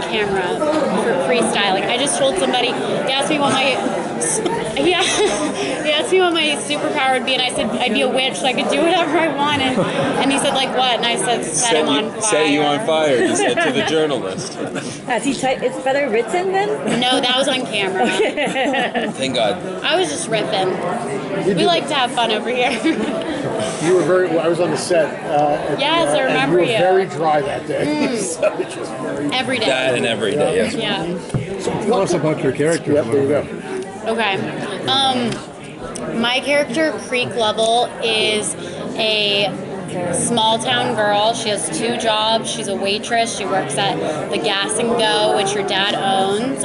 camera for freestyling. I just told somebody, he asked me what my he asked me what my superpower would be, and I said I'd be a witch, so I could do whatever I wanted. And he said, like, what? And I said, set him on fire. Set you on fire, he said to the journalist. Has he is Feather written then? No, that was on camera. Thank God. I was just riffing. We like to have fun over here. You were very. Well, I was on the set. Yes, I remember you. You were very dry that day. So it was very every day. That and every day, yes. Yeah. So tell us about your character. Yep, there you go. Okay. My character, Creek Level, is a small town girl. She has 2 jobs. She's a waitress. She works at the Gas and Go, which her dad owns.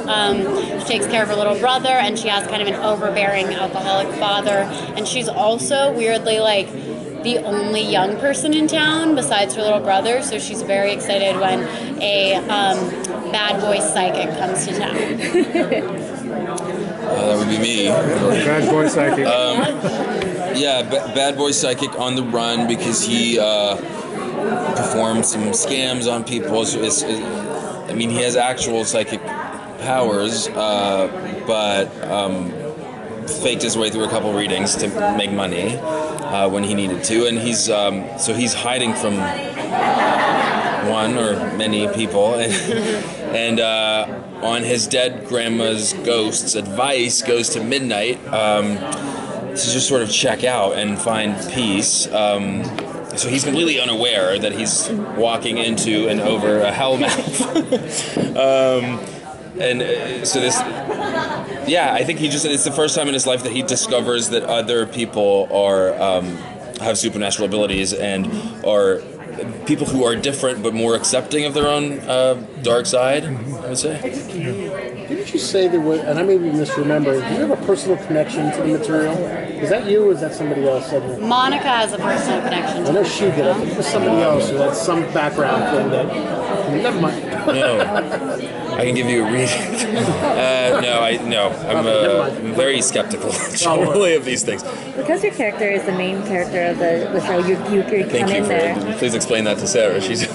She takes care of her little brother, and she has kind of an overbearing alcoholic father. And she's also weirdly like the only young person in town besides her little brother. So she's very excited when a bad boy psychic comes to town. That would be me. Bad boy psychic. Bad boy psychic on the run because he performed some scams on people. So he has actual psychic powers, but faked his way through a couple readings to make money when he needed to, and he's hiding from one or many people, and on his dead grandma's ghost's advice, goes to midnight to just sort of check out and find peace. So he's completely unaware that he's walking into and over a hellmouth. So this, I think it's the first time in his life that he discovers that other people have supernatural abilities and are people who are different but more accepting of their own dark side, I would say. Didn't you say there was, and I may be misremembering, do you have a personal connection to the material? Is that you or is that somebody else? Monica has a personal connection to I know she did. I think it was somebody else who had some background thing that... Never mind. No. I can give you a reading. I'm very skeptical generally of these things. Because your character is the main character of the show, you come in there. Please explain that to Sarah. She's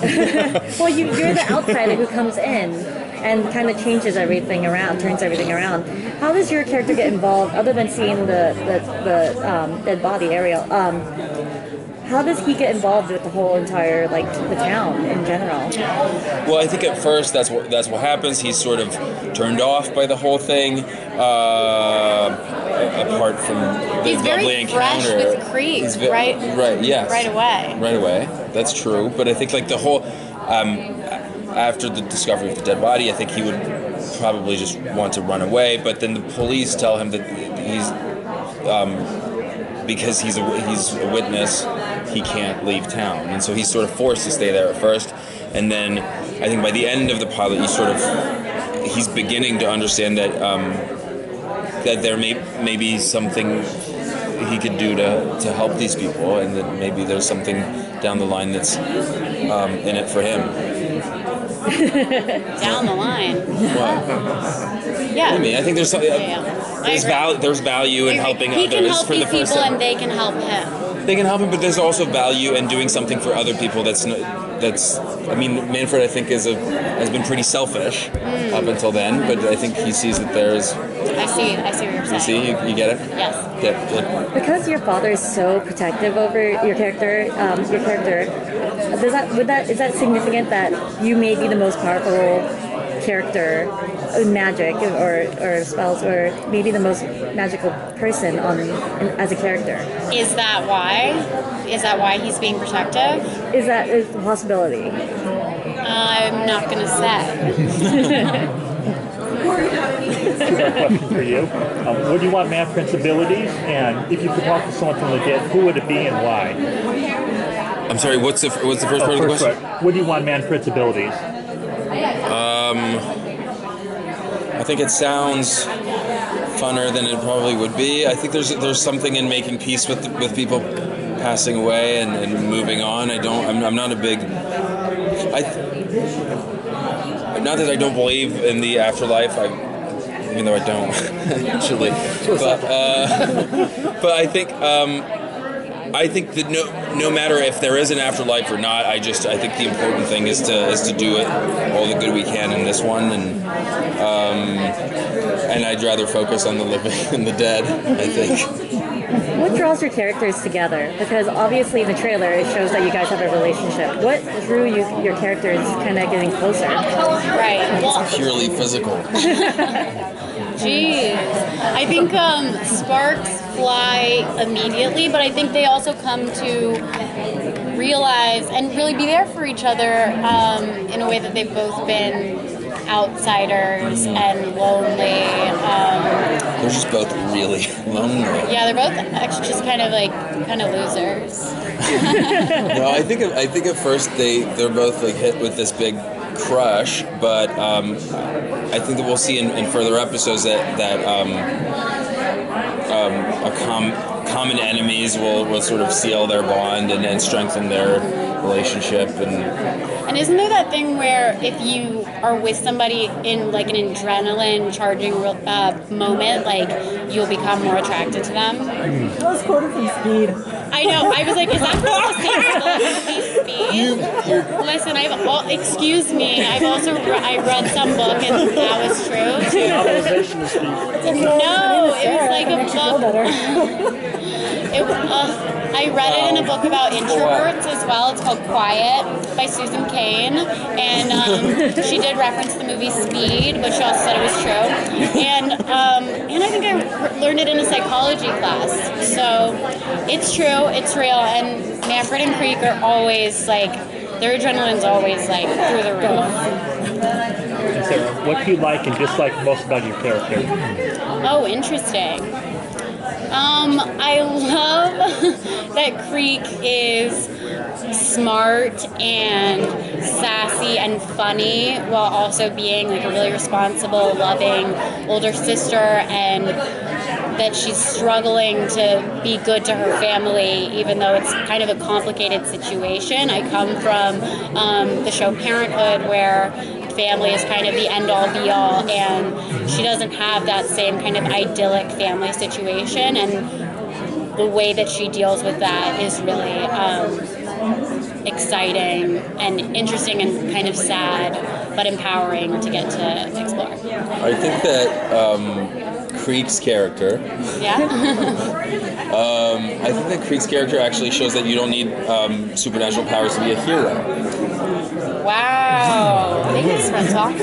well, you're the outsider who comes in and kind of changes everything around, turns everything around. How does your character get involved, other than seeing the dead body, Ariel? How does he get involved with the whole entire, the town in general? Well, I think at first that's what happens. He's sort of turned off by the whole thing. Apart from the lovely encounter, fresh with Creek, right? Right. Yes. Right away. That's true. But I think the whole after the discovery of the dead body, I think he would probably just want to run away. But then the police tell him that he's because he's a witness, he can't leave town, and so he's sort of forced to stay there at first. And then I think by the end of the pilot, he's beginning to understand that that there may be something he could do to help these people, and that maybe there's something down the line that's in it for him. Down the line. What? Yeah. I mean, I think there's there's value in helping others for the first time. He can help these people, and they can help him. They can help him, but there's also value in doing something for other people. Manfred, I think, has been pretty selfish up until then, but I think he sees that there's... I see what you're saying. You see? You get it? Yes. Yeah. Because your father is so protective over your character, is that significant that you may be the most powerful character in magic or spells, or maybe the most magical person as a character? Is that why? Is that why he's being protective? Is that a possibility? I'm not going to say. For you, what do you want Manfred's abilities? And if you could talk to someone from the dead, who would it be and why? I'm sorry. What's the first part of the question? What do you want Manfred's abilities? I think it sounds funner than it probably would be. I think there's something in making peace with people passing away and moving on. I'm not a big... not that I don't believe in the afterlife, even though I don't, actually. But I think I think that no matter if there is an afterlife or not, I think the important thing is to do it all the good we can in this one, and I'd rather focus on the living than the dead, I think. What draws your characters together? Because obviously in the trailer it shows that you guys have a relationship. What drew your characters kind of getting closer? Right. Well, Purely physical. Jeez. I think sparks fly immediately, but I think they also come to realize and really be there for each other in a way that they've both been outsiders and lonely. They're just both really lonely. Yeah, they're both actually just kind of losers. No, I think at first they're both like hit with this big crush, but I think that we'll see in further episodes that common enemies will sort of seal their bond and strengthen their relationship. And isn't there that thing where if you are with somebody in like an adrenaline charging moment, like you'll become more attracted to them? That was quoted from Speed. I know. I was like, is that from the same Speed? Listen, excuse me. I read some book and that was true too. Novelization of Speed. No, it was like a book. I read it in a book about introverts as well. It's called Quiet by Susan Cain, and she did reference the movie Speed, but she also said it was true. And I think I learned it in a psychology class. So it's true, it's real, and Manfred and Creek are always like, their adrenaline's always like through the roof. And Sarah, what do you like and dislike most about your character? Oh, interesting. I love that Creek is smart and sassy and funny while also being like a really responsible, loving older sister, and that she's struggling to be good to her family even though it's kind of a complicated situation. I come from the show Parenthood, where family is kind of the end-all be-all, and she doesn't have that same kind of idyllic family situation, and the way that she deals with that is really exciting and interesting and kind of sad, but empowering to get to explore. I think that Creek's character. Yeah? I think that Creek's character actually shows that you don't need supernatural powers to be a hero. Wow. Thanks, Francois.